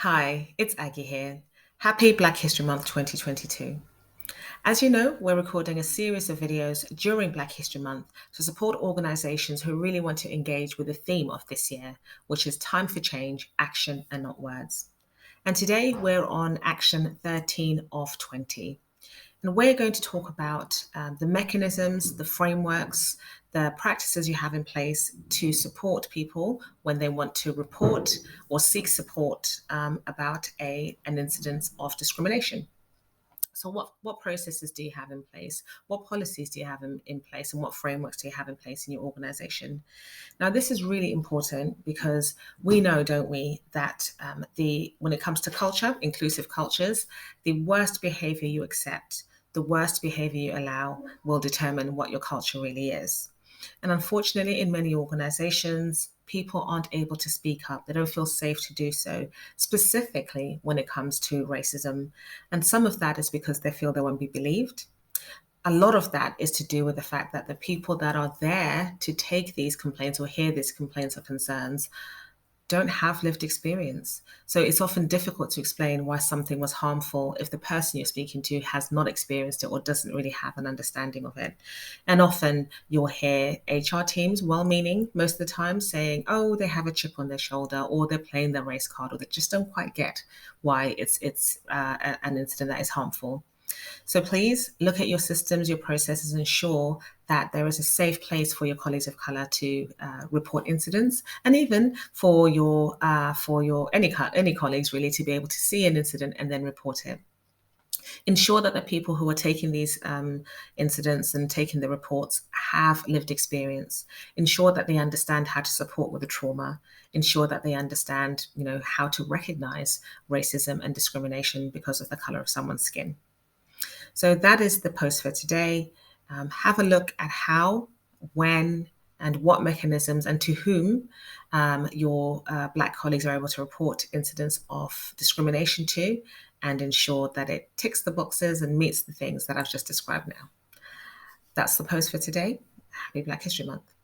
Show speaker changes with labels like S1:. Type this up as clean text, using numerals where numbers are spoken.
S1: Hi, it's Aggie here. Happy Black History Month 2022. As you know, we're recording a series of videos during Black History Month to support organizations who really want to engage with the theme of this year, which is time for change, action, and not words. And today we're on action 13 of 20. And we're going to talk about the mechanisms, the frameworks, the practices you have in place to support people when they want to report or seek support about an incident of discrimination. So what processes do you have in place? What policies do you have in place? And what frameworks do you have in place in your organization? Now, this is really important because we know, don't we, that when it comes to culture, inclusive cultures, the worst behavior you accept, the worst behavior you allow will determine what your culture really is. And unfortunately, in many organizations, people aren't able to speak up. They don't feel safe to do so, specifically when it comes to racism. And some of that is because they feel they won't be believed. A lot of that is to do with the fact that the people that are there to take these complaints or hear these complaints or concerns don't have lived experience. So it's often difficult to explain why something was harmful if the person you're speaking to has not experienced it or doesn't really have an understanding of it. And often you'll hear HR teams, well-meaning most of the time, saying, oh, they have a chip on their shoulder, or they're playing their race card, or they just don't quite get why it's an incident that is harmful. So please look at your systems, your processes, and ensure that there is a safe place for your colleagues of color to report incidents, and even for your any colleagues really to be able to see an incident and then report it. Ensure that the people who are taking these incidents and taking the reports have lived experience. Ensure that they understand how to support with the trauma. Ensure that they understand, how to recognize racism and discrimination because of the color of someone's skin. So that is the post for today. Have a look at how, when, and what mechanisms and to whom your Black colleagues are able to report incidents of discrimination to, and ensure that it ticks the boxes and meets the things that I've just described now. That's the post for today. Happy Black History Month.